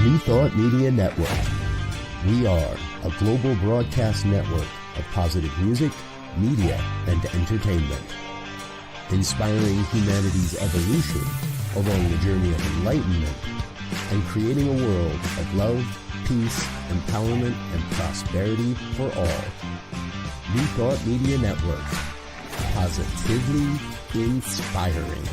New Thought Media Network. We are a global broadcast network of positive music, media, and entertainment, inspiring humanity's evolution along the journey of enlightenment and creating a world of love, peace, empowerment, and prosperity for all. New Thought Media Network. Positively inspiring.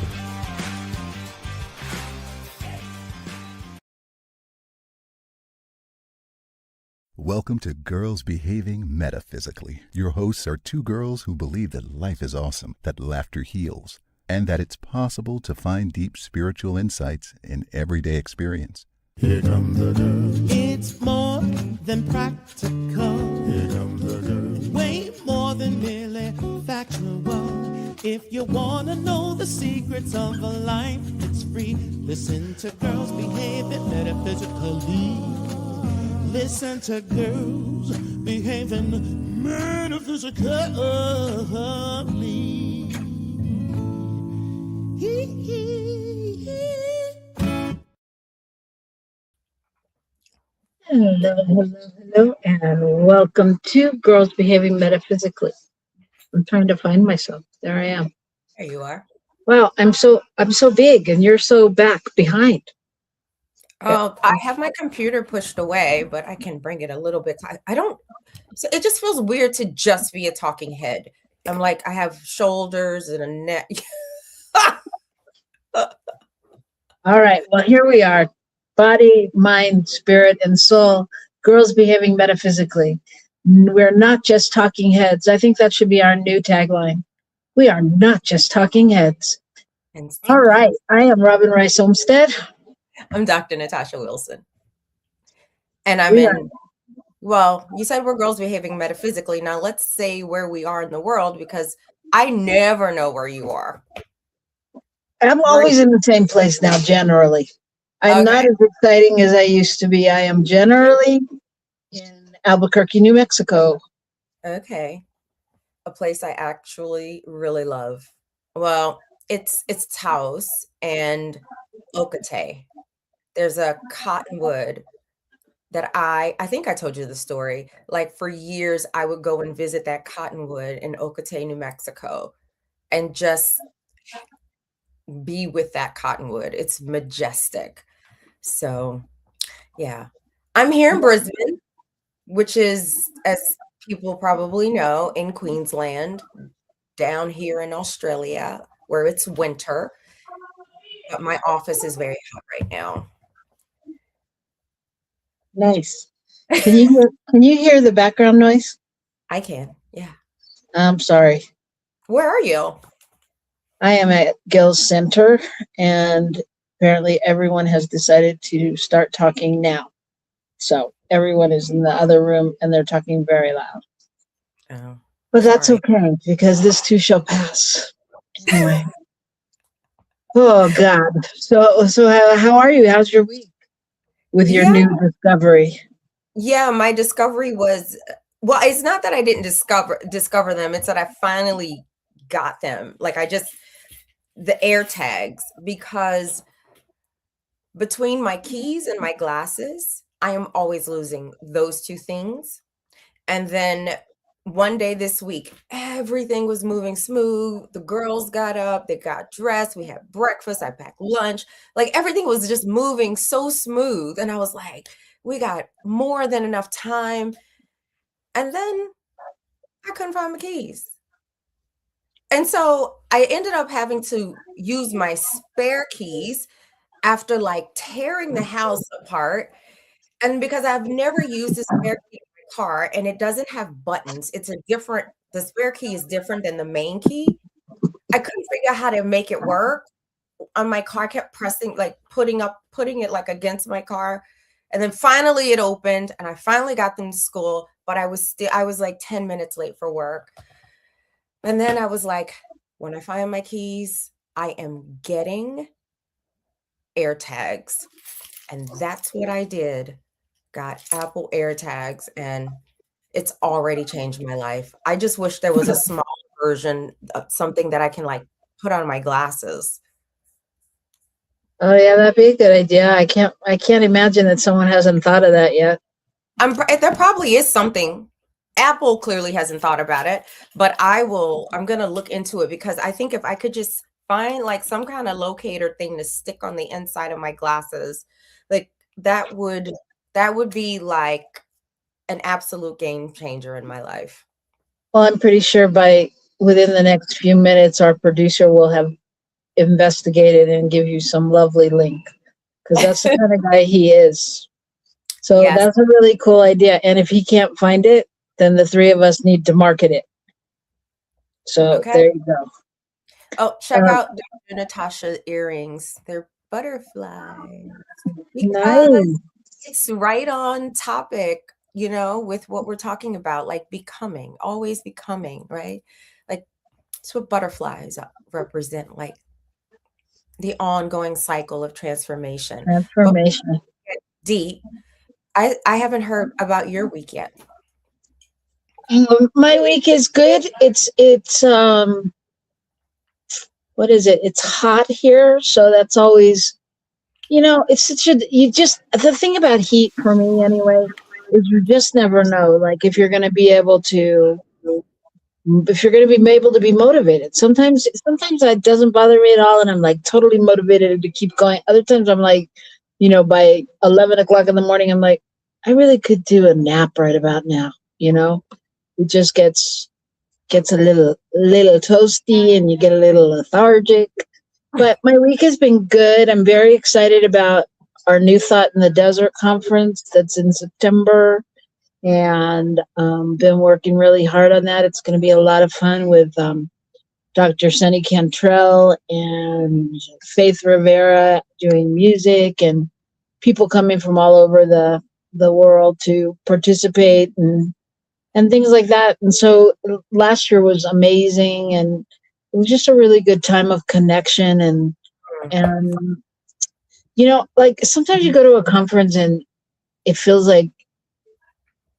Welcome to Girls Behaving Metaphysically. Your hosts are two girls who believe that life is awesome, that laughter heals, and that it's possible to find deep spiritual insights in everyday experience. Here come the girls. It's more than practical. Here come the girls. Way more than merely factual. If you want to know the secrets of a life, it's free. Listen to Girls Behaving Metaphysically. Listen to Girls Behaving Metaphysically. Hello, and welcome to Girls Behaving Metaphysically. I'm trying to find myself. There I am. There you are. Wow, I'm so big, and you're so back behind. Oh, I have my computer pushed away, but I can bring it a little bit. I don't. So it just feels weird to just be a talking head. I'm like, I have shoulders and a neck. All right, well, here we are. Body, mind, spirit, and soul. Girls Behaving Metaphysically. We're not just talking heads. I think that should be our new tagline. We are not just talking heads. All right, I am Robin Rice Olmsted. I'm Dr. Natasha Wilson. And I'm in, well, you said we're Girls Behaving Metaphysically. Now let's say where we are in the world, because I never know where you are. I'm always in the same place now, generally. I'm not as exciting as I used to be. I am generally in Albuquerque, New Mexico. Okay. A place I actually really love. Well, it's Taos and Ocate. There's a cottonwood that I think I told you the story. Like for years, I would go and visit that cottonwood in Ocate, New Mexico, and just be with that cottonwood. It's majestic. So, yeah. I'm here in Brisbane, which is, as people probably know, in Queensland, down here in Australia, where it's winter. But my office is very hot right now. Nice. Can you hear the background noise? I can, yeah. I'm sorry. Where are you? I am at Gills Center, and apparently everyone has decided to start talking now. So everyone is in the other room, and they're talking very loud. Oh, but that's okay, because this too shall pass. Anyway. Oh, God. So how are you? How's your week with your new discovery? Yeah, my discovery was, well, it's not that I didn't discover them. It's that I finally got them. Like the air tags, because between my keys and my glasses, I am always losing those two things. And then one day this week, everything was moving smooth. The girls got up, they got dressed, we had breakfast, I packed lunch. Like everything was just moving so smooth. And I was like, we got more than enough time. And then I couldn't find my keys. And so I ended up having to use my spare keys after like tearing the house apart. And because I've never used a spare key in my car, and it doesn't have buttons, the spare key is different than the main key. I couldn't figure out how to make it work on my car. I kept pressing, like putting it like against my car. And then finally it opened, and I finally got them to school, but I was like 10 minutes late for work. And then I was like, when I find my keys, I am getting air tags. And that's what I did. Got Apple air tags, and it's already changed my life. I just wish there was a small version of something that I can like put on my glasses. Oh yeah, that'd be a good idea. I can't imagine that someone hasn't thought of that yet. There probably is something. Apple clearly hasn't thought about it, but I'm going to look into it, because I think if I could just find like some kind of locator thing to stick on the inside of my glasses, like that would be like an absolute game changer in my life. Well, I'm pretty sure within the next few minutes, our producer will have investigated and give you some lovely link, because that's the kind of guy he is. So Yes. that's a really cool idea. And if he can't find it, then the three of us need to market it. So Okay. there you go. Oh, check out Dr. Natasha earrings. They're butterflies. Because Nice. it's right on topic, with what we're talking about, like becoming, always becoming, right? Like it's what butterflies represent, like the ongoing cycle of transformation. Transformation. But deep. I haven't heard about your week yet. My week is good. It's what is it? It's hot here, so that's always, it's the thing about heat for me anyway is you just never know, like if you're going to be able to be motivated. Sometimes that doesn't bother me at all, and I'm like totally motivated to keep going. Other times I'm like, by 11 o'clock in the morning, I'm like, I really could do a nap right about now. It just gets a little toasty, and you get a little lethargic. But my week has been good. I'm very excited about our New Thought in the Desert conference that's in September, and been working really hard on that. It's going to be a lot of fun with Dr. Sunny Cantrell and Faith Rivera doing music, and people coming from all over the world to participate and things like that. And so last year was amazing, and it was just a really good time of connection. And like sometimes you go to a conference and it feels like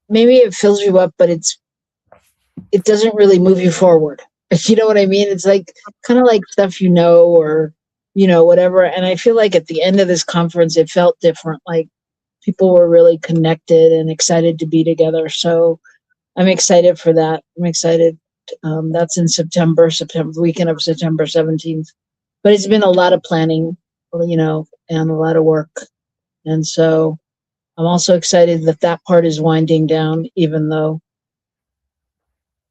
maybe it fills you up, but it doesn't really move you forward. You know what I mean? It's like kind of like stuff, or whatever. And I feel like at the end of this conference, it felt different. Like people were really connected and excited to be together. So I'm excited for that. I'm excited. That's in September weekend of September 17th. But it's been a lot of planning, and a lot of work. And so I'm also excited that part is winding down, even though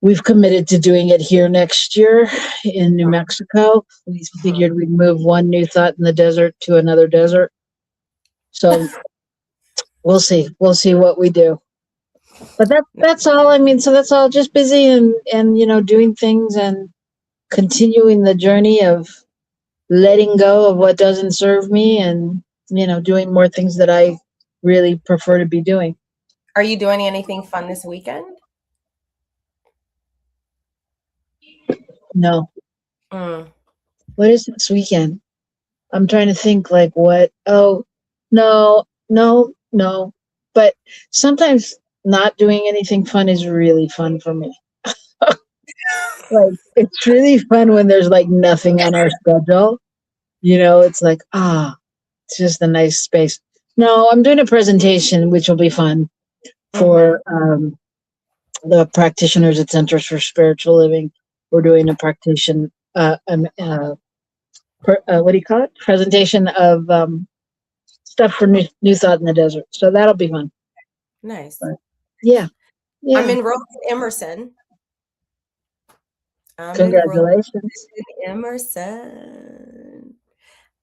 we've committed to doing it here next year in New Mexico. We figured we'd move one New Thought in the Desert to another desert. So we'll see. We'll see what we do. But that's all. I mean, so that's all, just busy and doing things and continuing the journey of letting go of what doesn't serve me, and doing more things that I really prefer to be doing. Are you doing anything fun this weekend? No. What is this weekend? I'm trying to think like what. Oh, no. But sometimes not doing anything fun is really fun for me. Like it's really fun when there's like nothing on our schedule. It's like, it's just a nice space. No, I'm doing a presentation, which will be fun for the practitioners at Centers for Spiritual Living. We're doing a practitioner, what do you call it? Presentation of stuff for New Thought in the Desert. So that'll be fun. Nice. But, yeah. I'm enrolled in Emerson. Congratulations. Emerson.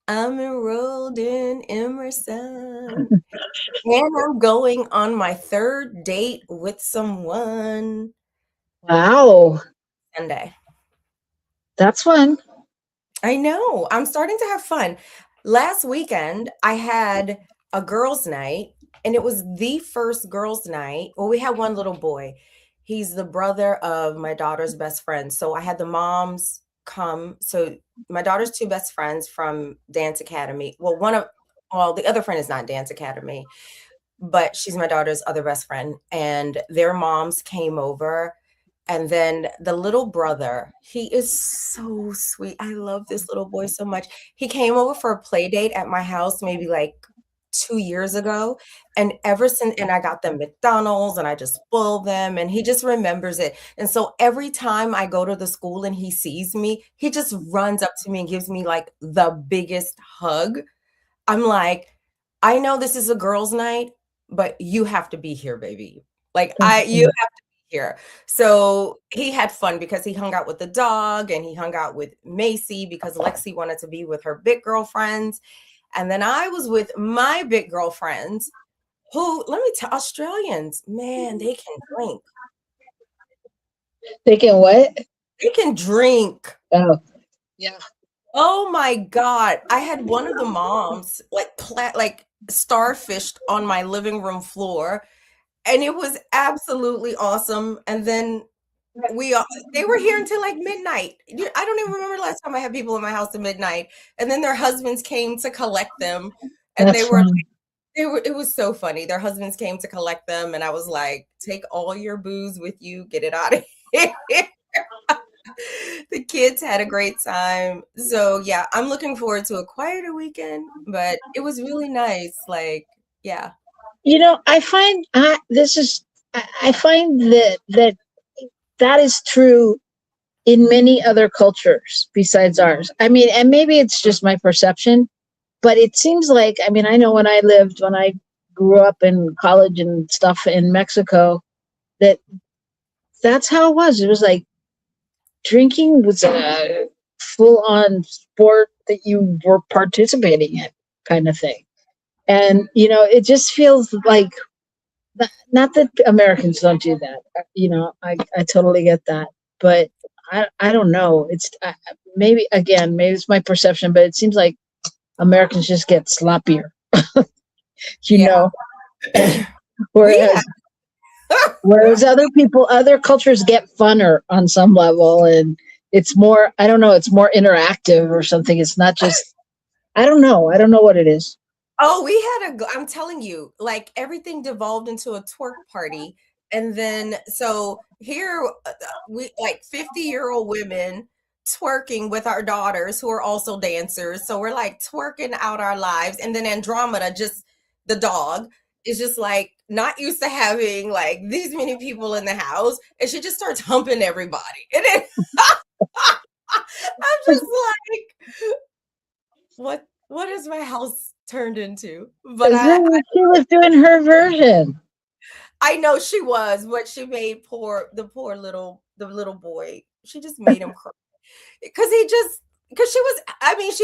I'm enrolled in Emerson. And I'm going on my third date with someone. Wow. Sunday. That's fun. I know. I'm starting to have fun. Last weekend, I had a girls' night, and it was the first girls' night. Well, we had one little boy. He's the brother of my daughter's best friend. So I had the moms come. So my daughter's two best friends from Dance Academy. Well, the other friend is not Dance Academy, but she's my daughter's other best friend. And their moms came over, And then the little brother, he is so sweet. I love this little boy so much. He came over for a play date at my house maybe like 2 years ago. And ever since, and I got them McDonald's and I just spoiled them and he just remembers it. And so every time I go to the school and he sees me, he just runs up to me and gives me like the biggest hug. I'm like, I know this is a girls' night, but you have to be here, baby. Like you have to be here. So he had fun because he hung out with the dog and he hung out with Macy because Lexi wanted to be with her big girlfriends. And then I was with my big girlfriends who, let me tell Australians, man, they can drink. They can what? They can drink. Oh, yeah. Oh my God. I had one of the moms like starfished on my living room floor and it was absolutely awesome. And then they were here until like midnight. I don't even remember the last time I had people in my house at midnight. And then their husbands came to collect them and That's funny. it was so funny. Their husbands came to collect them and I was like, take all your booze with you, get it out of here. The kids had a great time. So yeah, I'm looking forward to a quieter weekend, but it was really nice. Like, yeah. I find I find that is true in many other cultures besides ours. I mean, and maybe it's just my perception, but it seems like, I mean, I know when I grew up in college and stuff in Mexico, that's how it was. It was like drinking was a full on sport that you were participating in, kind of thing. And, it just feels like, not that Americans don't do that. I totally get that. But I don't know. It's maybe it's my perception, but it seems like Americans just get sloppier, Yeah. whereas whereas other cultures get funner on some level, and it's more, I don't know, it's more interactive or something. It's not just, I don't know what it is. Oh, I'm telling you, like everything devolved into a twerk party. And then, so here we like 50-year-old women twerking with our daughters who are also dancers. So we're like twerking out our lives. And then Andromeda, just the dog, is just like not used to having like these many people in the house. And she just starts humping everybody. And then I'm just like, what is my house turned into? But She was doing her version. I know she was, but she made the little boy. She just made him cry because she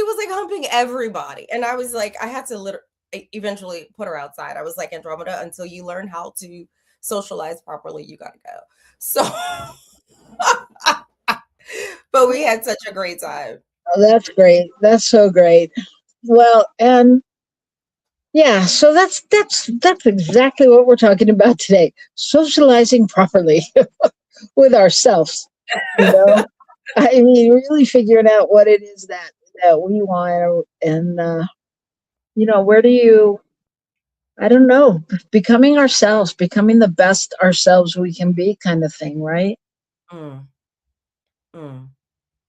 was like humping everybody, and I was like, I had to eventually put her outside. I was like, Andromeda, until you learn how to socialize properly, you gotta go. So, but we had such a great time. Oh, that's great. That's so great. Well, and yeah, so that's exactly what we're talking about today. Socializing properly with ourselves. I mean, really figuring out what it is that we want, and where do you? I don't know. Becoming ourselves, becoming the best ourselves we can be, kind of thing, right? Mm. Mm.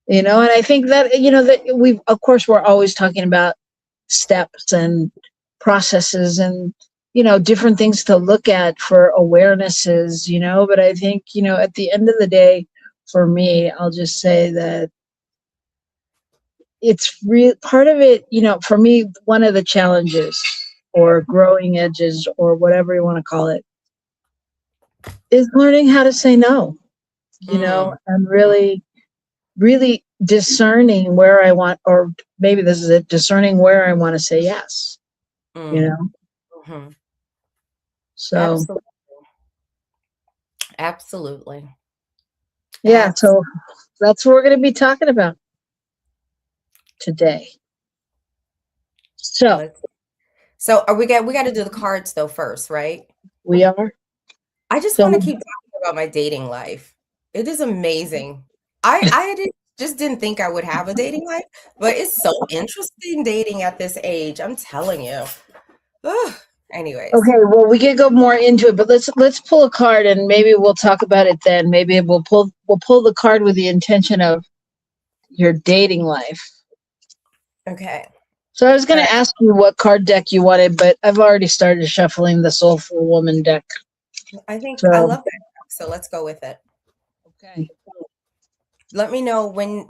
And I think that that of course, we're always talking about steps and processes and different things to look at for awarenesses, but I think at the end of the day, for me, I'll just say that it's real part of it. For me, one of the challenges or growing edges or whatever you want to call it is learning how to say no, and really discerning where I want, or maybe this is it, discerning where I want to say yes. Mm-hmm. So absolutely. Yeah, so that's what we're going to be talking about today. So we got to do the cards though first, right? We are. I just want to keep talking about my dating life. It is amazing. I just didn't think I would have a dating life, but it's so interesting dating at this age. I'm telling you. Ugh. Anyways. Okay, well, we can go more into it, but let's pull a card and maybe we'll talk about it then. Maybe we'll pull the card with the intention of your dating life. Okay. So I was going to ask you what card deck you wanted, but I've already started shuffling the Soulful Woman deck. I think So, I love that. So let's go with it. okay. Let me know when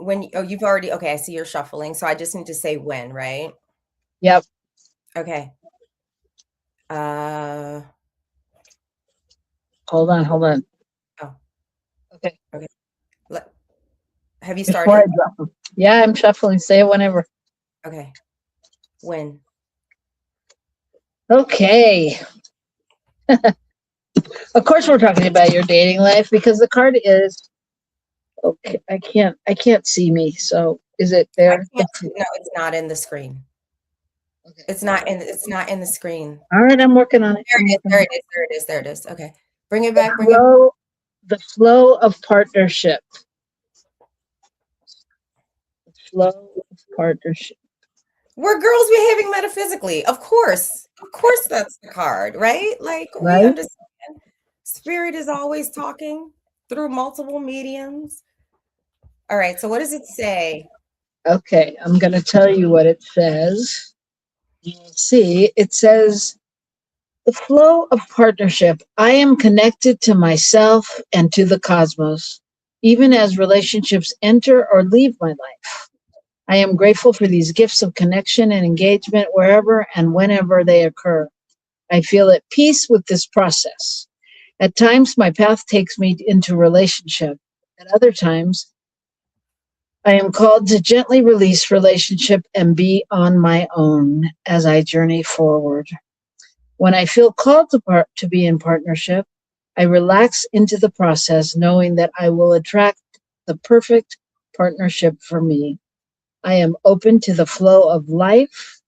you've already, okay, I see you're shuffling. So I just need to say when, right? Yep. Okay. Hold on. Oh. Okay. Have you Before started? I drop them. Yeah, I'm shuffling. Say it whenever. Okay. When? Okay. Of course we're talking about your dating life because the card is okay. I can't see me. So is it there? No, it's not in the screen. Okay. It's not in the screen. All right, I'm working on it. There it is. Okay. Bring it back. The flow of partnership. The flow of partnership. We're girls behaving metaphysically. Of course. That's the card, right? Like we Right? understand. Spirit is always talking through multiple mediums. All right. So what does it say? Okay, I'm going to tell you what it says. See, it says the flow of partnership. I am connected to myself and to the cosmos, even as relationships enter or leave my life. I am grateful for these gifts of connection and engagement wherever and whenever they occur. I feel at peace with this process. At times, my path takes me into relationship. At other times, I am called to gently release relationship and be on my own as I journey forward. When I feel called to be in partnership, I relax into the process, knowing that I will attract the perfect partnership for me. I am open to the flow of life.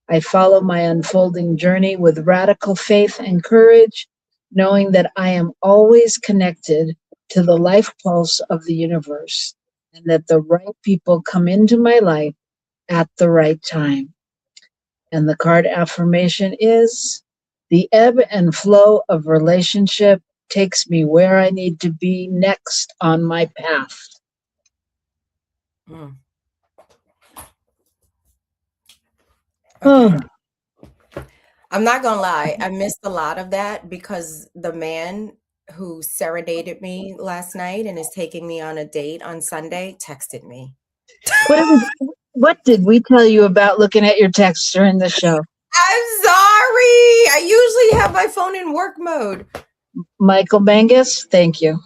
I follow my unfolding journey with radical faith and courage, knowing that I am always connected to the life pulse of the universe and that the right people come into my life at the right time. And the card affirmation is the ebb and flow of relationship takes me where I need to be next on my path. Okay. Oh, I'm not gonna lie, I missed a lot of that because the man who serenaded me last night and is taking me on a date on Sunday texted me. what did we tell you about looking at your text during the show? I'm sorry. I usually have my phone in work mode. Michael Mangus, thank you.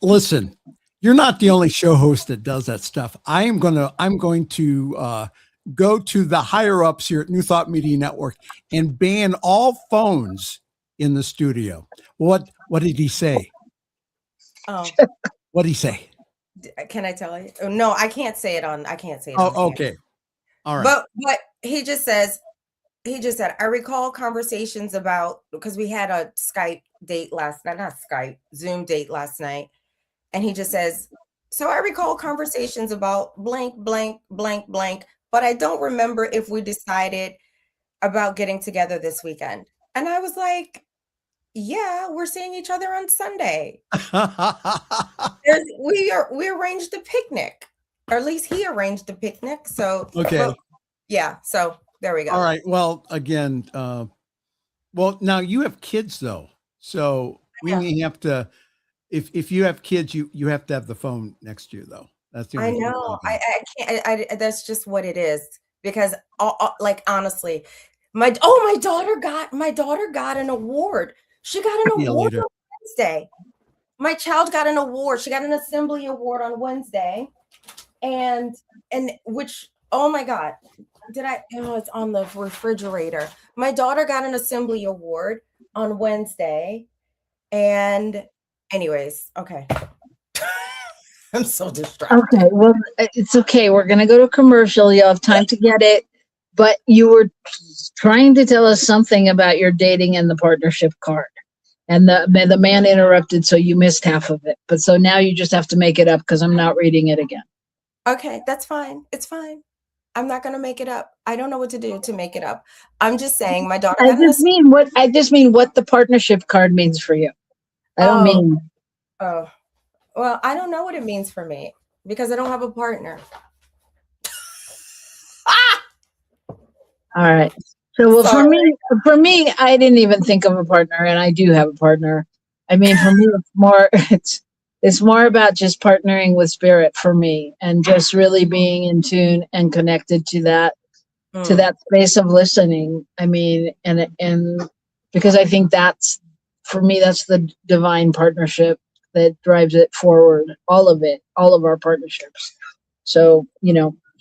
Listen, you're not the only show host that does that stuff. I'm going to go to the higher ups here at New Thought Media Network and ban all phones in the studio. What did he say? Oh, what did he say? Can I tell you? Oh, no, I can't say it on. I can't say it. Oh, okay. All right. But he just said, I recall conversations about, because we had a Skype date last night, not Skype, Zoom date last night. And he just says, so I recall conversations about blank, blank, blank, blank, but I don't remember if we decided about getting together this weekend. And I was like, yeah, we're seeing each other on Sunday. We arranged a picnic, or at least he arranged a picnic. So, okay. Yeah. So there we go. All right. Well, again, now you have kids though. So we may have to, if you have kids, you have to have the phone next to you though. That's the only I know. I can't. That's just what it is. Because, like, honestly, my daughter got an award. She got an award on Wednesday. My child got an award. She got an assembly award on Wednesday, and which, oh my God, it's on the refrigerator. My daughter got an assembly award on Wednesday, and anyways, okay. I'm so distracted. Okay, well, it's okay. We're going to go to commercial. You'll have time to get it. But you were trying to tell us something about your dating and the partnership card. And the man interrupted, so you missed half of it. But so now you just have to make it up because I'm not reading it again. Okay, that's fine. It's fine. I'm not going to make it up. I don't know what to do to make it up. I'm just saying my daughter I got in a just mean what the partnership card means for you. I don't Oh, mean oh. Well, I don't know what it means for me because I don't have a partner. all right. So well Sorry. for me, I didn't even think of a partner, and I do have a partner. I mean, for me, it's more about just partnering with spirit for me, and just really being in tune and connected to that space of listening. I mean, and because I think that's for me, that's the divine partnership that drives it forward. All of it, all of our partnerships. So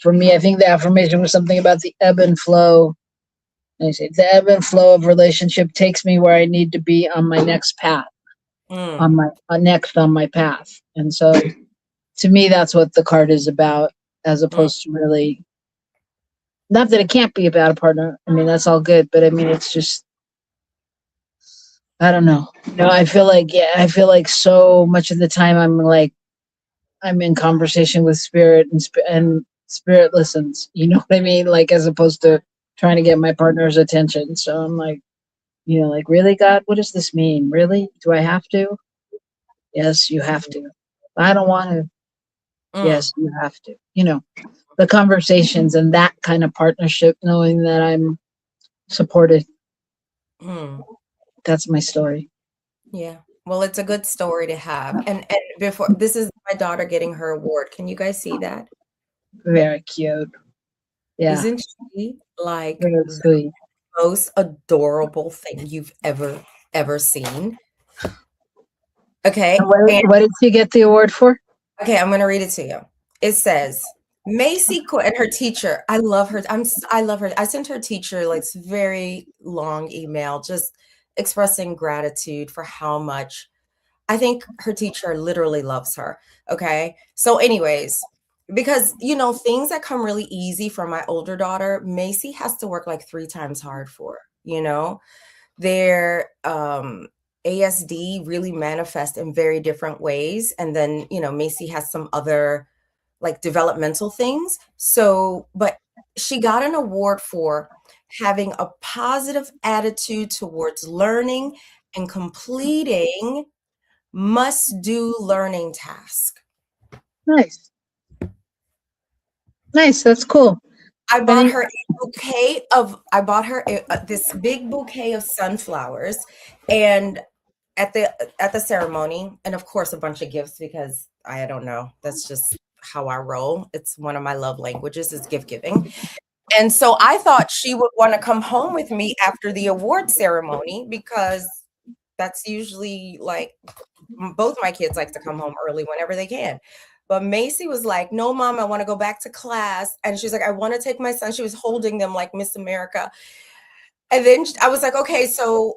for me, I think the affirmation was something about the ebb and flow. I say the ebb and flow of relationship takes me where I need to be on my next path, on my next on my path. And so, to me, that's what the card is about, as opposed to really. Not that it can't be about a partner. I mean, that's all good, but I mean, it's just I don't know. I feel like so much of the time I'm in conversation with spirit, and spirit listens. You know what I mean? Like, as opposed to trying to get my partner's attention. So I'm like, like, really, God, what does this mean? Really? Do I have to? Yes, you have to. I don't want to. Yes, you have to. The conversations and that kind of partnership, knowing that I'm supported. That's my story. Yeah. Well, it's a good story to have. And before this is my daughter getting her award. Can you guys see that? Very cute. Yeah. Isn't she like Very the sweet. most adorable thing you've ever seen? Okay. And what did she get the award for? Okay, I'm going to read it to you. It says, Macy and her teacher. I love her. I love her. I sent her teacher like this very long email just expressing gratitude for how much I think her teacher literally loves her. Okay. So anyways, because things that come really easy for my older daughter, Macy has to work like 3 times hard for, their ASD really manifest in very different ways. And then, Macy has some other like developmental things. So, but she got an award for having a positive attitude towards learning and completing must-do learning task. Nice. That's cool. I bought her this big bouquet of sunflowers, and at the ceremony, and of course a bunch of gifts, because I don't know, that's just how I roll. It's one of my love languages is gift giving. And so I thought she would want to come home with me after the award ceremony, because that's usually like both my kids like to come home early whenever they can. But Macy was like, no, Mom, I want to go back to class. And she's like, I want to take my son. She was holding them like Miss America. And then I was like, okay, so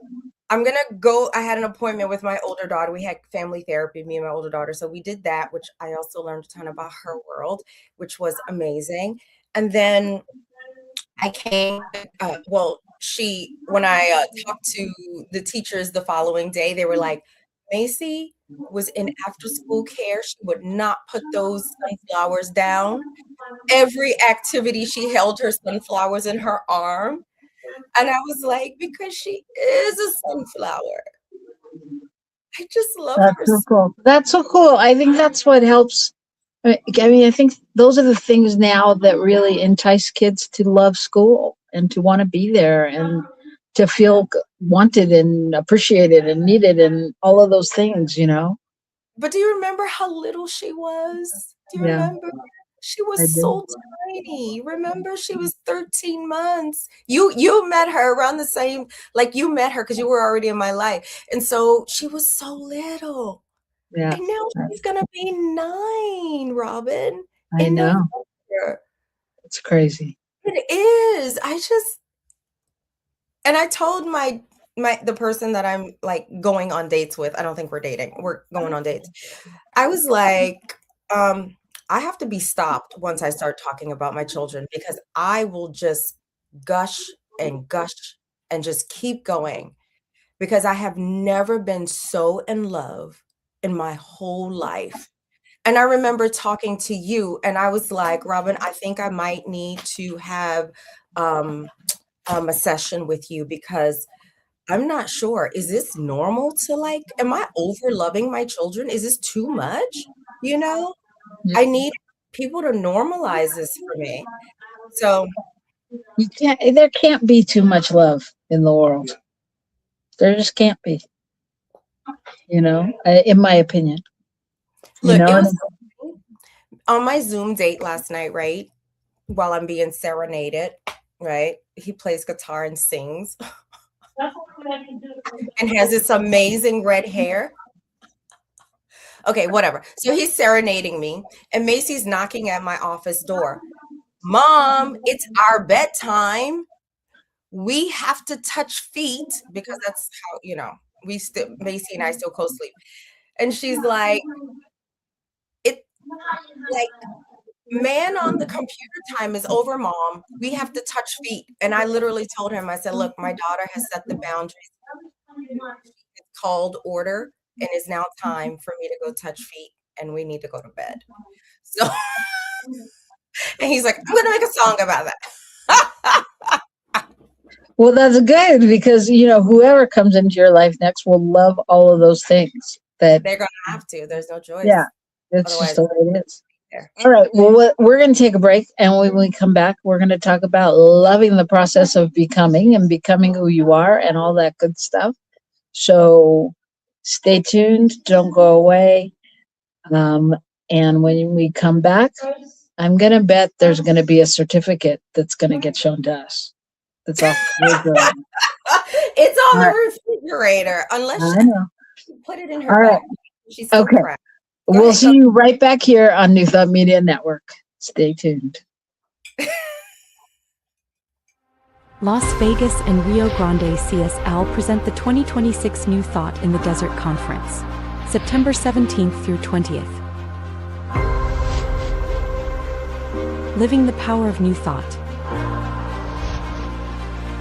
I'm going to go. I had an appointment with my older daughter. We had family therapy, me and my older daughter. So we did that, which I also learned a ton about her world, which was amazing. And then I came, when I talked to the teachers the following day, they were like, Macy was in after school care. She would not put those sunflowers down. Every activity, she held her sunflowers in her arm. And I was like, because she is a sunflower. I just love her. That's so cool. That's so cool. I think that's what helps. I mean, I think those are the things now that really entice kids to love school and to want to be there and to feel wanted and appreciated and needed and all of those things, But do you remember how little she was? Do you remember? She was so tiny. Remember, she was 13 months. You met her around the same, like you met her because you were already in my life. And so she was so little. Yeah. And now she's going to be 9, Robin. I know. It's crazy. It is. And I told the person that I'm like going on dates with, I don't think we're dating. We're going on dates. I was like, I have to be stopped once I start talking about my children, because I will just gush and just keep going, because I have never been so in love in my whole life And I remember talking to you, and I was like, Robin, I think I might need to have a session with you because I'm not sure. Is this normal to like, am I over loving my children? Is this too much? You know, I need people to normalize this for me. So There can't be too much love in the world. There just can't be, in my opinion. look, it was on my Zoom date last night, right? While I'm being serenaded, right? He plays guitar and sings and has this amazing red hair. Okay, whatever. So he's serenading me, and Macy's knocking at my office door. Mom, it's our bedtime. We have to touch feet because that's how, Macy and I still co-sleep. And she's like, man on the computer time is over, Mom. We have to touch feet. And I literally told him, I said, look, my daughter has set the boundaries. It's called order, and it's now time for me to go touch feet, and we need to go to bed. So, and he's like, I'm going to make a song about that. Well, that's good because, whoever comes into your life next will love all of those things. That they're going to have to. There's no choice. Yeah, that's just the way it is. All right. Well, we're going to take a break. And when we come back, we're going to talk about loving the process of becoming and becoming who you are and all that good stuff. So stay tuned. Don't go away. And when we come back, I'm going to bet there's going to be a certificate that's going to get shown to us. That's all. It's on the refrigerator, unless you put it in her bag. She's so proud. We'll see you right back here on New Thought Media Network. Stay tuned. Las Vegas and Rio Grande CSL present the 2026 New Thought in the Desert Conference, September 17th through 20th. Living the power of New Thought.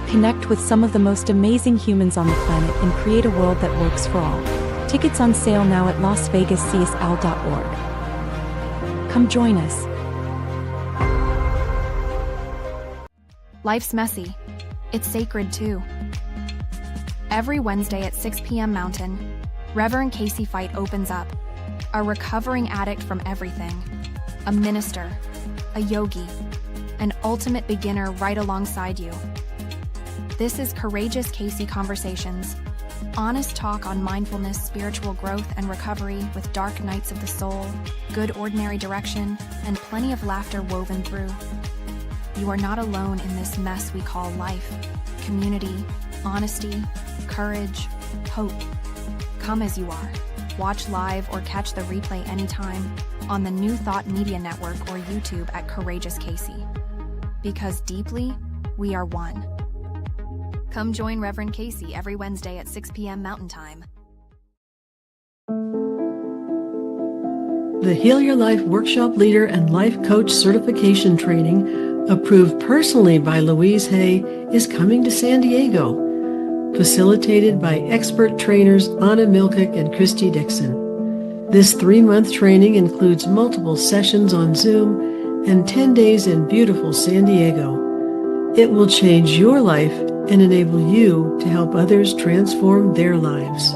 Connect with some of the most amazing humans on the planet and create a world that works for all. Tickets on sale now at lasvegascsl.org. Come join us. Life's messy. It's sacred too. Every Wednesday at 6 p.m. Mountain, Reverend Casey Fight opens up. A recovering addict from everything. A minister. A yogi. An ultimate beginner right alongside you. This is Courageous Casey Conversations. Honest talk on mindfulness, spiritual growth, and recovery with dark nights of the soul, good ordinary direction, and plenty of laughter woven through. You are not alone in this mess we call life. Community, honesty, courage, hope. Come as you are. Watch live or catch the replay anytime on the New Thought Media Network or YouTube at Courageous Casey. Because deeply, we are one. Come join Reverend Casey every Wednesday at 6 p.m. Mountain Time. The Heal Your Life Workshop Leader and Life Coach Certification Training, approved personally by Louise Hay, is coming to San Diego. Facilitated by expert trainers Anna Milkik and Christy Dixon. This 3-month training includes multiple sessions on Zoom and 10 days in beautiful San Diego. It will change your life and enable you to help others transform their lives.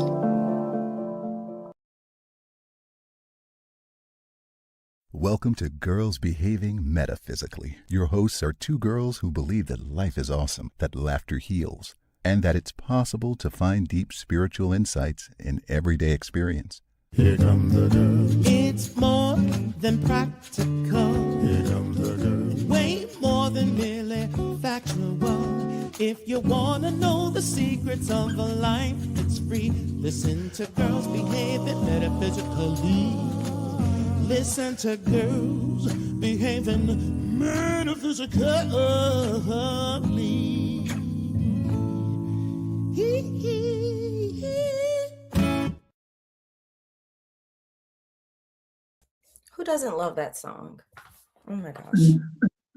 Welcome to Girls Behaving Metaphysically. Your hosts are two girls who believe that life is awesome, that laughter heals, and that it's possible to find deep spiritual insights in everyday experience. Here comes the girl. It's more than practical. Here comes the girl. Way more than merely factual. If you want to know the secrets of a life that's free, listen to Girls Behaving Metaphysically. Listen to Girls Behaving Metaphysically. Who doesn't love that song? Oh my gosh.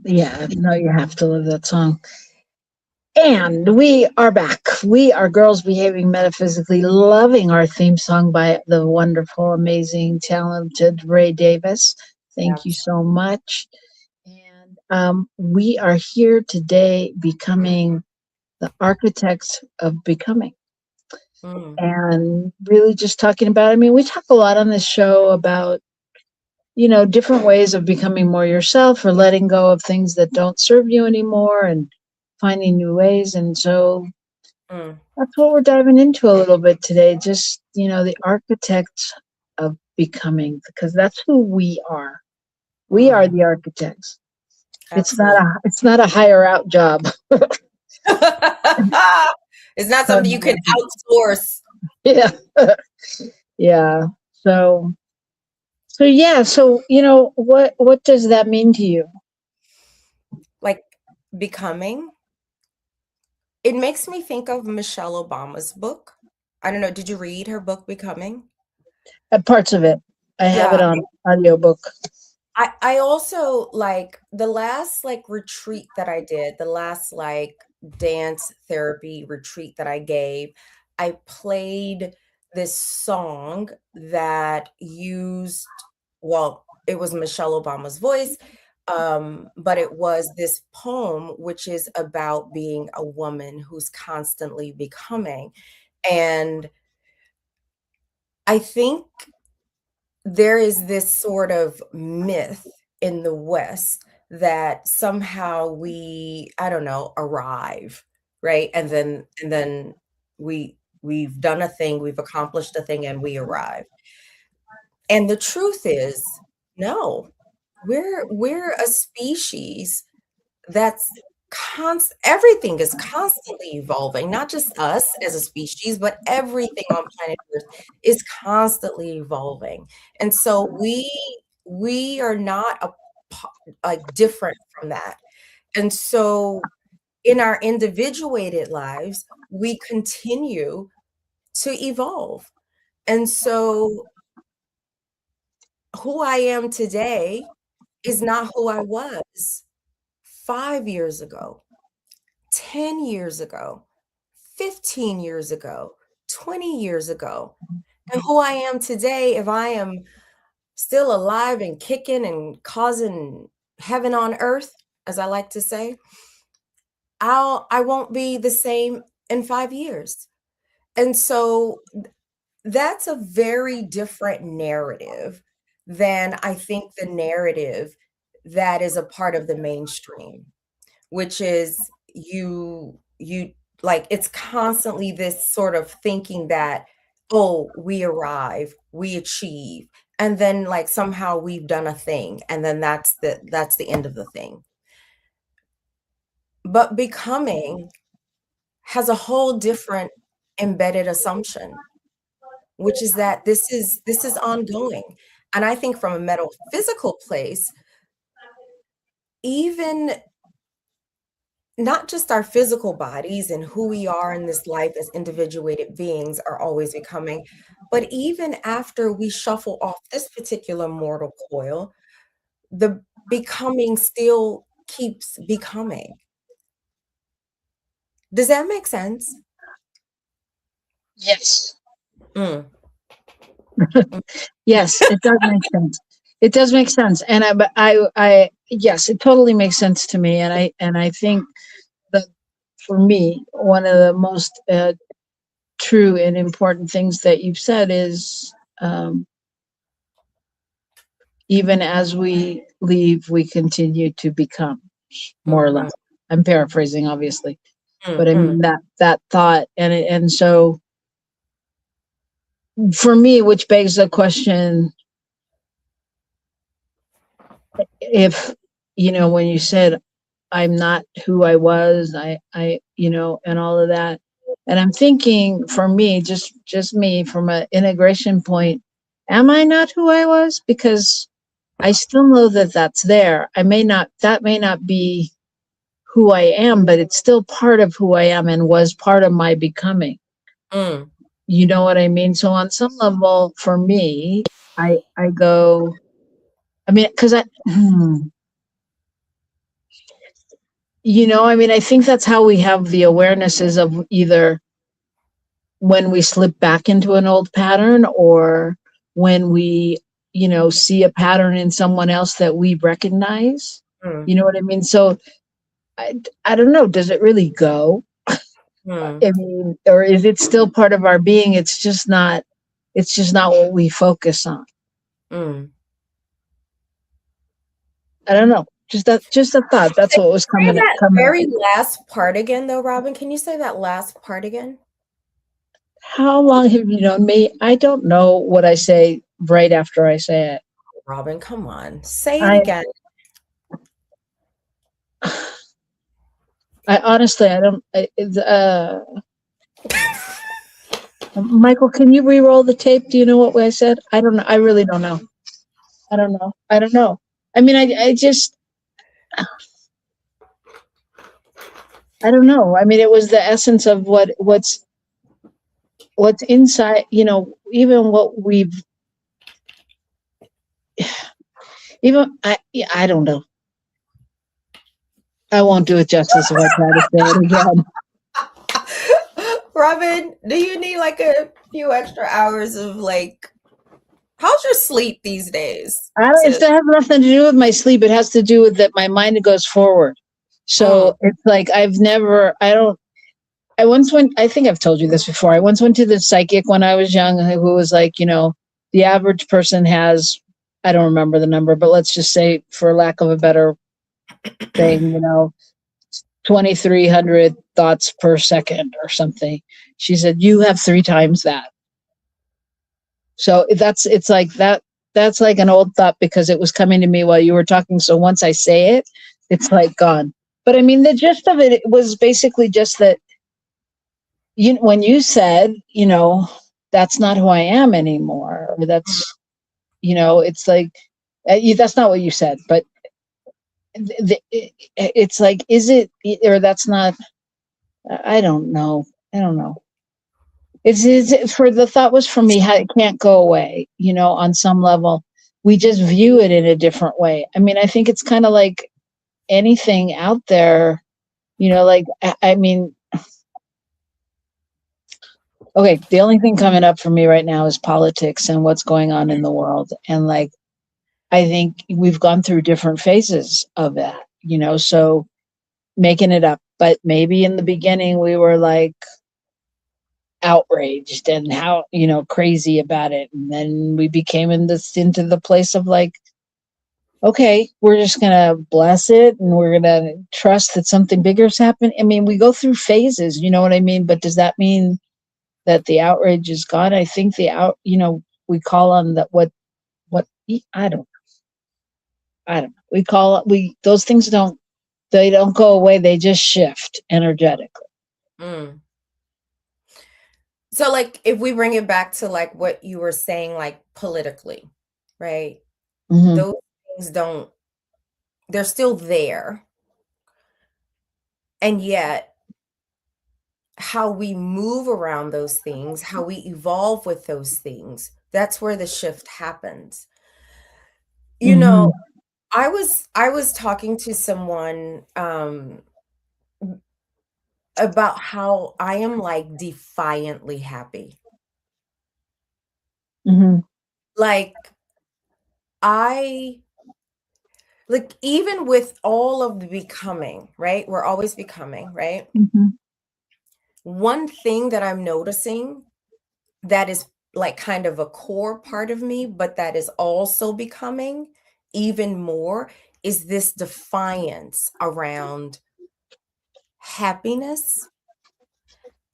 Yeah, no, you have to love that song. And we are back. We are Girls Behaving Metaphysically, loving our theme song by the wonderful, amazing, talented Ray Davis. Thank you so much. And we are here today becoming the architects of becoming. And really just talking about, I mean, we talk a lot on this show about, you know, different ways of becoming more yourself or letting go of things that don't serve you anymore and finding new ways. And so that's what we're diving into a little bit today. Just, you know, the architects of becoming, because that's who we are. We are the architects. Absolutely. It's not a hire out job. It's not something you can outsource. Yeah. Yeah. So yeah. So, you know, what does that mean to you? Like becoming. It makes me think of Michelle Obama's book. I don't know. Did you read her book, Becoming? Parts of it. I have it on audiobook. I also like the last like retreat that I did, the last like dance therapy retreat that I gave, I played this song that used, well, it was Michelle Obama's voice, but it was this poem, which is about being a woman who's constantly becoming. And I think there is this sort of myth in the West that somehow we, I don't know, arrive, right? And then we've done a thing, we've accomplished a thing, and we arrive. And the truth is, no, we're a species that's everything is constantly evolving, not just us as a species, but everything on planet Earth is constantly evolving. And so we are not like different from that. And so in our individuated lives, we continue to evolve. And so who I am today is not who I was 5 years ago, 10 years ago, 15 years ago, 20 years ago. And who I am today, if I am still alive and kicking and causing heaven on earth, as I like to say, I won't be the same in 5 years. And so that's a very different narrative than I think the narrative that is a part of the mainstream, which is you like it's constantly this sort of thinking that, oh, we arrive, we achieve, and then like somehow we've done a thing, and then that's the end of the thing. But becoming has a whole different embedded assumption, which is that this is ongoing. And I think from a metaphysical place, even not just our physical bodies and who we are in this life as individuated beings are always becoming, but even after we shuffle off this particular mortal coil, the becoming still keeps becoming. Does that make sense? Yes. Mm. Yes, it does make sense. It does make sense. And I yes, it totally makes sense to me. And I think that for me, one of the most true and important things that you've said is even as we leave, we continue to become, more or less. I'm paraphrasing, obviously, but I mean that thought, and so for me, which begs the question, if you know, when you said I'm not who I was, I you know, and all of that, and I'm thinking for me, just me from an integration point, am I not who I was? Because I still know that that's there. That may not be who I am, but it's still part of who I am and was part of my becoming. You know what I mean? So on some level, for me, I go, I mean, because I mean, I think that's how we have the awarenesses of either when we slip back into an old pattern or when we, see a pattern in someone else that we recognize. Mm, You know what I mean? So I don't know. Does it really go? mm, I mean, or is it still part of our being? It's just not what we focus on. mm. I don't know. Just a thought. That's what was Say that coming up. very last part again, though, Robin. Can you say that last part again? How long have you known me? I don't know what I say right after I say it. Robin, come on. Say it I again. I honestly, I don't. Michael, can you re-roll the tape? Do you know what I said? I don't know. I really don't know. I don't know. I don't know. I mean, I just, I don't know. I mean, it was the essence of what's inside. Even what we've, even I don't know. I won't do it justice if I try to say it again. Robin, do you need like a few extra hours of like, how's your sleep these days? If that has nothing to do with my sleep, it has to do with that my mind goes forward. So it's like I once went, I think I've told you this before. I once went to the psychic when I was young who was like, the average person has, I don't remember the number, but let's just say, for lack of a better thing, 2,300 thoughts per second or something. She said, you have 3 times that. So it's like that. That's like an old thought because it was coming to me while you were talking. So once I say it, it's like gone. But I mean, the gist of it was basically just that when you said, that's not who I am anymore, or that's, it's like, that's not what you said, but it's like, is it, or that's not, I don't know. I don't know. It's for the thought was for me, how it can't go away, on some level. We just view it in a different way. I mean, I think it's kind of like anything out there, like, I mean, okay, the only thing coming up for me right now is politics and what's going on in the world. And like, I think we've gone through different phases of that, so making it up. But maybe in the beginning we were like outraged and how, crazy about it. And then we became into the place of like, okay, we're just going to bless it and we're going to trust that something bigger is happening. I mean, we go through phases, you know what I mean? But does that mean that the outrage is gone? I think we call on that I don't know. Those things they don't go away. They just shift energetically. Mm. So like, if we bring it back to like what you were saying, like politically, right? Mm-hmm. Those things they're still there. And yet how we move around those things, how we evolve with those things, that's where the shift happens. I was talking to someone about how I am like defiantly happy. Mm-hmm. Like even with all of the becoming, right? We're always becoming, right? Mm-hmm. One thing that I'm noticing that is like kind of a core part of me, but that is also becoming even more, is this defiance around happiness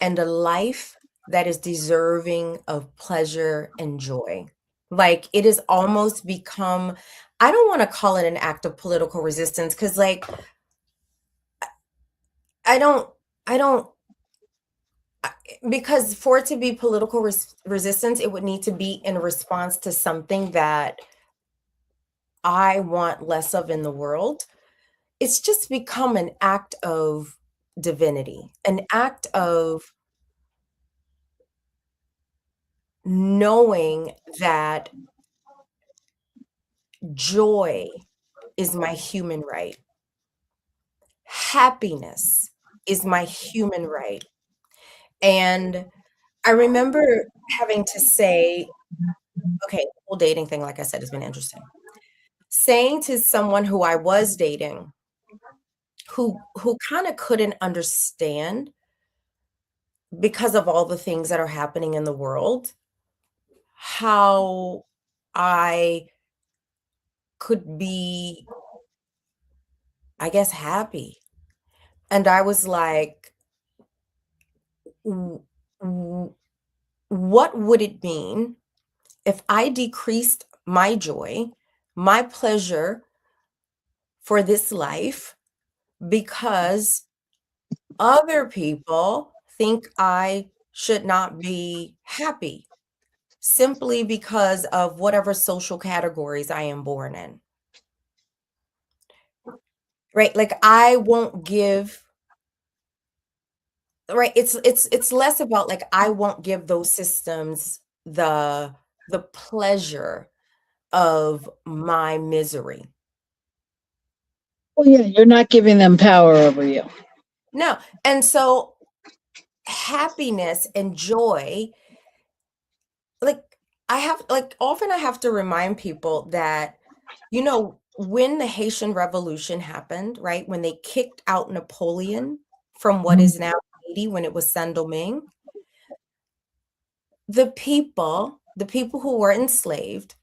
and a life that is deserving of pleasure and joy. Like it has almost become, I don't want to call it an act of political resistance because like I don't because for it to be political resistance, it would need to be in response to something that I want less of in the world. It's just become an act of divinity, an act of knowing that joy is my human right. happiness is my human right. And I remember having to say, okay, the whole dating thing, like I said, has been interesting. Saying to someone who I was dating, who kind of couldn't understand because of all the things that are happening in the world, how I could be, I guess, happy. And I was like, "W- w- what would it mean if I decreased my joy, my pleasure for this life because other people think I should not be happy simply because of whatever social categories I am born in?" Right? Like I won't give, right, it's less about like I won't give those systems the pleasure of my misery. Well, yeah, you're not giving them power over you. No. And so happiness and joy, like often I have to remind people that, when the Haitian Revolution happened, right? When they kicked out Napoleon from what is now Haiti, when it was Saint-Domingue, the people who were enslaved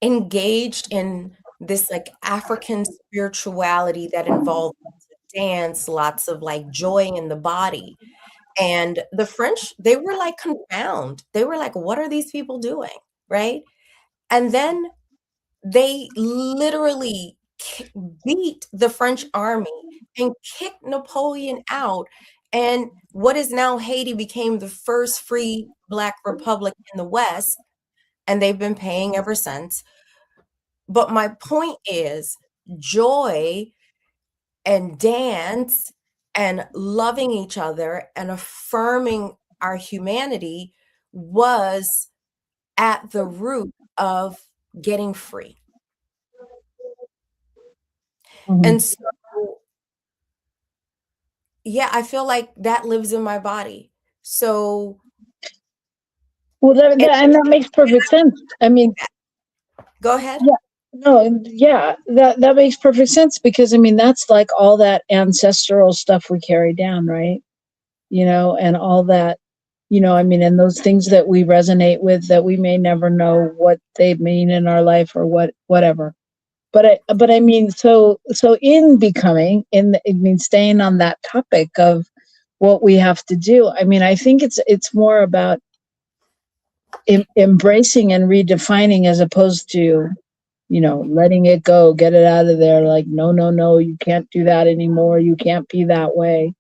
engaged in this like African spirituality that involved lots of dance, lots of like joy in the body. And the French, they were like confounded. They were like, what are these people doing? Right. And then they literally beat the French army and kicked Napoleon out. And what is now Haiti became the first free Black republic in the West. And they've been paying ever since. But my point is joy and dance and loving each other and affirming our humanity was at the root of getting free. And so, yeah, I feel like that lives in my body. So, Well, and that makes perfect sense. I mean, go ahead. yeah, no, yeah, that makes perfect sense because I mean that's like all that ancestral stuff we carry down, right? And all that, I mean, and those things that we resonate with that we may never know what they mean in our life or whatever. But I mean, so in becoming, I mean, staying on that topic of what we have to do. I mean, I think it's more about embracing and redefining as opposed to, letting it go, get it out of there. Like, no, you can't do that anymore. You can't be that way.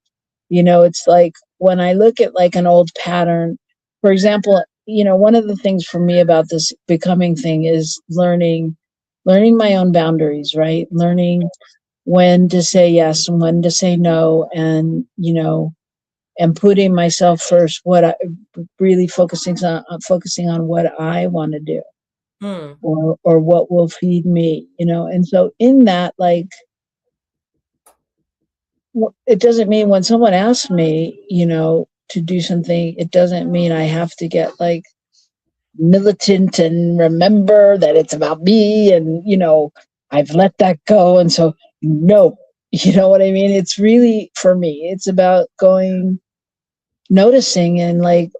It's like when I look at like an old pattern, for example, one of the things for me about this becoming thing is learning my own boundaries, right? Learning when to say yes and when to say no, and and putting myself first. What I really focusing on what I want to do, or what will feed me, And so in that, like, it doesn't mean when someone asks me, to do something, it doesn't mean I have to get like militant and remember that it's about me and, I've let that go. And so, no, you know what I mean? It's really, for me, it's about noticing and like,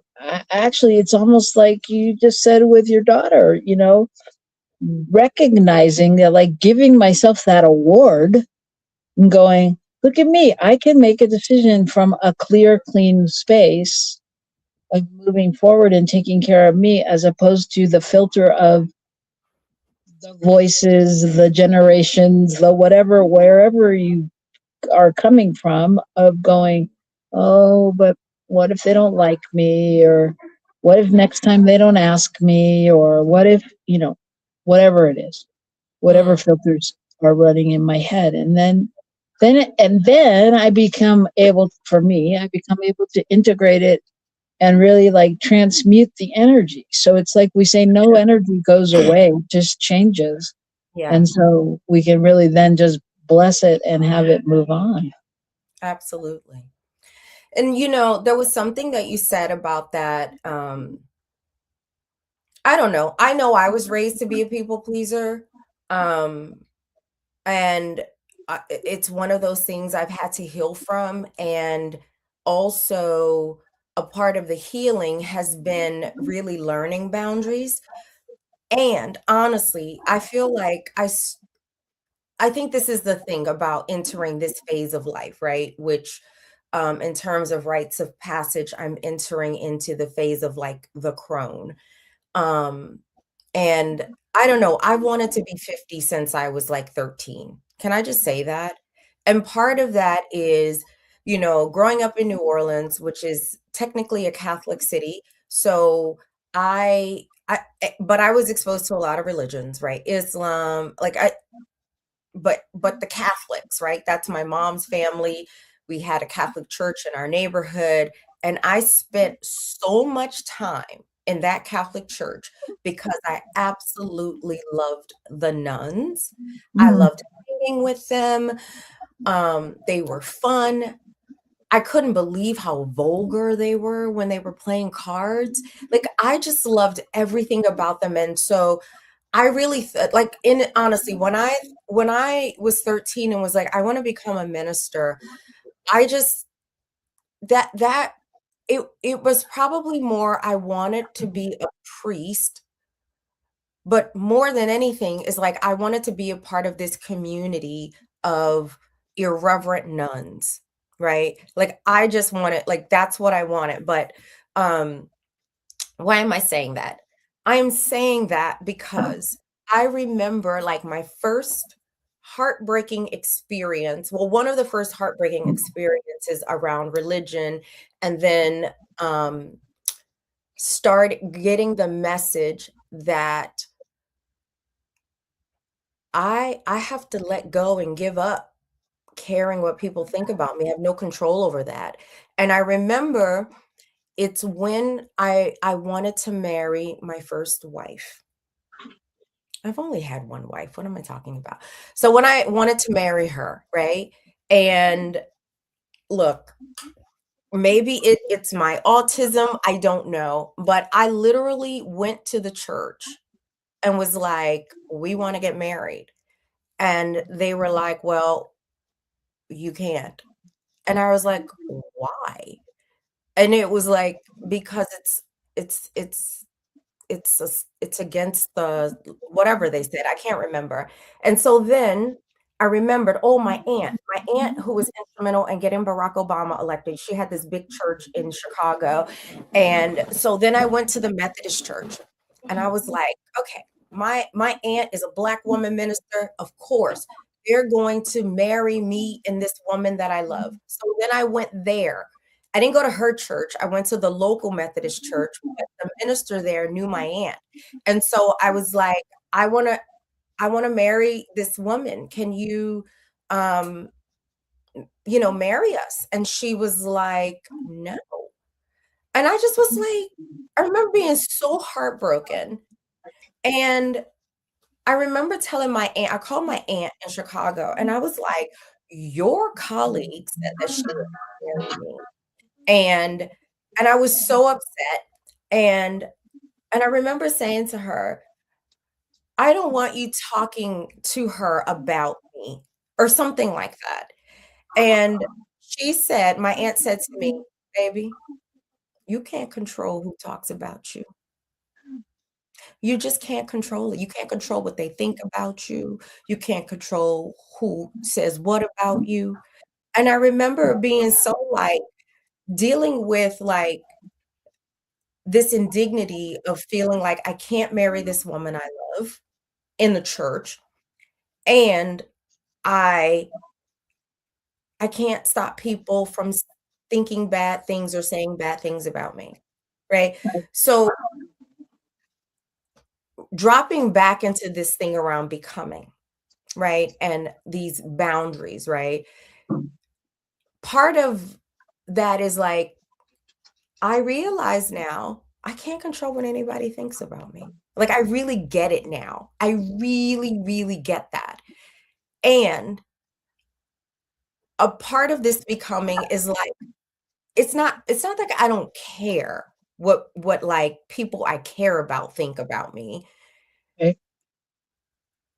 actually, it's almost like you just said with your daughter, recognizing that, like giving myself that award and going, look at me, I can make a decision from a clear, clean space of moving forward and taking care of me, as opposed to the filter of the voices, the generations, the whatever, wherever you are coming from, of going, oh, but what if they don't like me? Or what if next time they don't ask me? Or what if, whatever it is, whatever filters are running in my head. And then I become able to integrate it and really like transmute the energy. So it's like we say, no energy goes away, it just changes. Yeah. And so we can really then just bless it and have it move on. Absolutely. And there was something that you said about that. I don't know. I know I was raised to be a people pleaser. Um, and it's one of those things I've had to heal from. And also, a part of the healing has been really learning boundaries. And honestly, I feel like I think this is the thing about entering this phase of life, right? Which, in terms of rites of passage, I'm entering into the phase of like the crone. Um, and I don't know, I wanted to be 50 since I was like 13. Can I just say that? And part of that is, growing up in New Orleans, which is technically a Catholic city. So but I was exposed to a lot of religions, right? Islam, like but the Catholics, right? That's my mom's family. We had a Catholic church in our neighborhood, and I spent so much time in that Catholic church because I absolutely loved the nuns. I loved hanging with them. They were fun. I couldn't believe how vulgar they were when they were playing cards. Like, I just loved everything about them. And so I really like, in honestly, when I was 13 and was like, I want to become a minister, I just that it was probably more I wanted to be a priest, but more than anything is like I wanted to be a part of this community of irreverent nuns, right? Like I just wanted, like that's what I wanted. But why am I saying that? I am saying that because I remember like my first heartbreaking experience. Well, one of the first heartbreaking experiences around religion, and then start getting the message that I have to let go and give up caring what people think about me. I have no control over that. And I remember it's when I wanted to marry my first wife. I've only had one wife. What am I talking about? So when I wanted to marry her, right? And look, maybe it's my autism, I don't know, but I literally went to the church and was like, "We want to get married." And they were like, "Well, you can't." And I was like, "Why?" And it was like, "Because it's it's it's against the whatever they said." I can't remember. And so then I remembered, oh, my aunt who was instrumental in getting Barack Obama elected, she had this big church in Chicago. And so then I went to the Methodist church and I was like, okay, my aunt is a Black woman minister. Of course, they're going to marry me and this woman that I love. So then I went there. I didn't go to her church. I went to the local Methodist church, but the minister there knew my aunt. And so I was like, I want to marry this woman. Can you marry us? And she was like, no. And I just was like, I remember being so heartbroken. And I remember telling my aunt, I called my aunt in Chicago and I was like, your colleague said that she would marry me. And I was so upset, and I remember saying to her, "I don't want you talking to her about me," or something like that. And my aunt said to me, "Baby, you can't control who talks about you. You just can't control it. You can't control what they think about you. You can't control who says what about you." And I remember being so, like, dealing with, like, this indignity of feeling like I can't marry this woman I love in the church, and I can't stop people from thinking bad things or saying bad things about me, right? So dropping back into this thing around becoming, right? And these boundaries, right? Part of that is like, I realize now I can't control what anybody thinks about me. Like, I really get it now. I really, really get that. And a part of this becoming is like, it's not like I don't care what like people I care about think about me. Okay.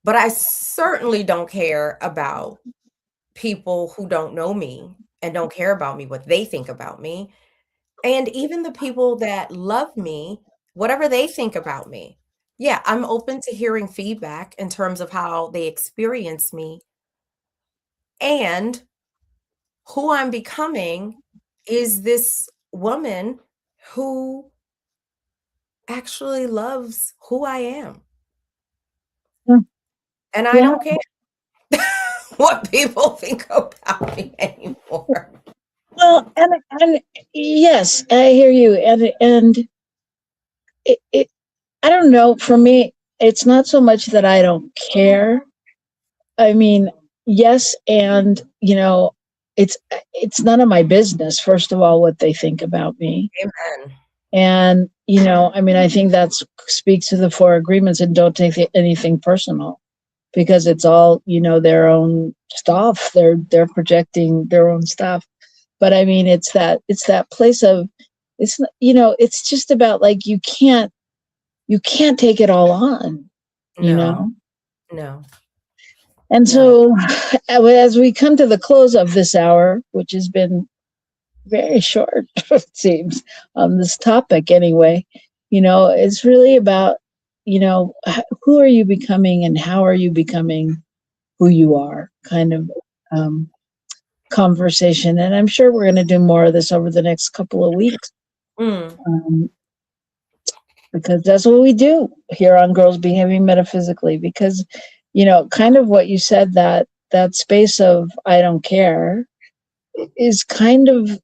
But I certainly don't care about people who don't know me and don't care about me, what they think about me. And even the people that love me, whatever they think about me. Yeah, I'm open to hearing feedback in terms of how they experience me. And who I'm becoming is this woman who actually loves who I am. Hmm. And I Yeah. don't care what people think about me anymore. Well, and yes, I hear you. And it I don't know, for me, it's not so much that I don't care. I mean, yes, and it's none of my business, first of all, what they think about me. Amen. And, I mean, I think that speaks to the four agreements, and don't take anything personal, because it's all, their own stuff. They're projecting their own stuff. But I mean, it's that place of, it's just about like, you can't take it all on, No. No. And No. so as we come to the close of this hour, which has been very short, it seems, on this topic anyway, it's really about, who are you becoming and how are you becoming who you are, kind of conversation. And I'm sure we're going to do more of this over the next couple of weeks. Because that's what we do here on Girls Behaving Metaphysically. Because, kind of what you said, that space of I don't care is kind of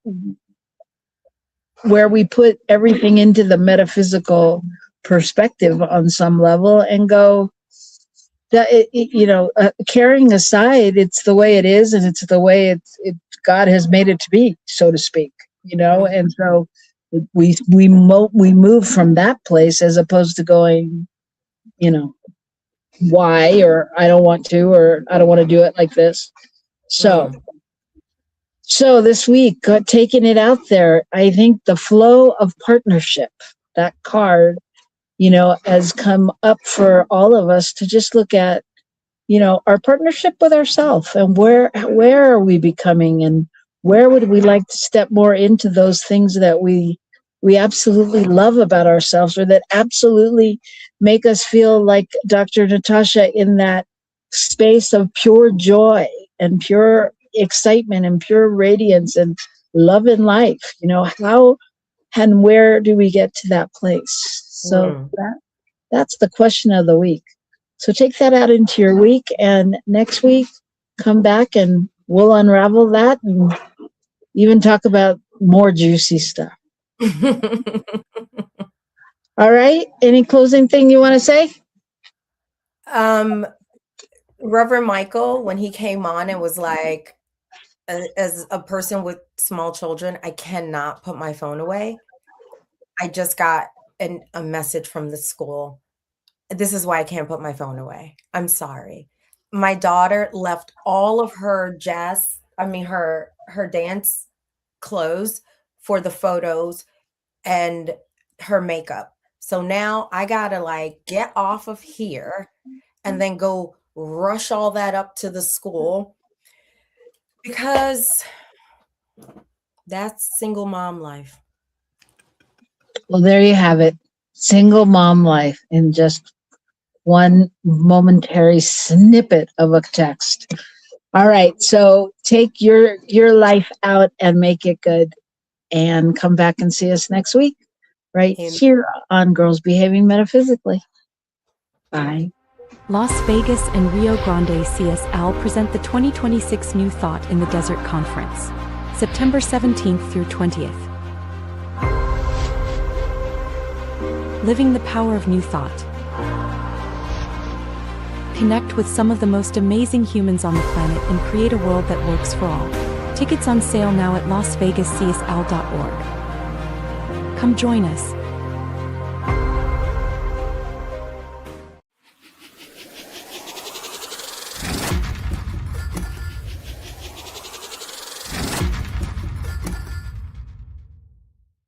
where we put everything into the metaphysical perspective on some level and go, that carrying aside, it's the way it is, and it's the way God has made it to be, so to speak, and so we move from that place, as opposed to going, why, or I don't want to, or I don't want to do it like this. So this week, taking it out there, I think the flow of partnership, that card, has come up for all of us to just look at, our partnership with ourselves, and where are we becoming, and where would we like to step more into those things that we absolutely love about ourselves, or that absolutely make us feel like Dr. Natasha, in that space of pure joy and pure excitement and pure radiance and love in life. How and where do we get to that place? So that's the question of the week. So take that out into your week, and next week come back and we'll unravel that and even talk about more juicy stuff. All right. Any closing thing you want to say? Reverend Michael, when he came on and was like, as a person with small children, I cannot put my phone away. I just got a message from the school. This is why I can't put my phone away. I'm sorry. My daughter left all of her her dance clothes for the photos and her makeup. So now I gotta get off of here and then go rush all that up to the school, because that's single mom life. Well, there you have it. Single mom life in just one momentary snippet of a text. All right. So take your life out and make it good, and come back and see us next week, right here on Girls Behaving Metaphysically. Bye. Las Vegas and Rio Grande CSL present the 2026 New Thought in the Desert Conference, September 17th through 20th. Living the power of new thought. Connect with some of the most amazing humans on the planet and create a world that works for all. Tickets on sale now at lasvegascsl.org. Come join us.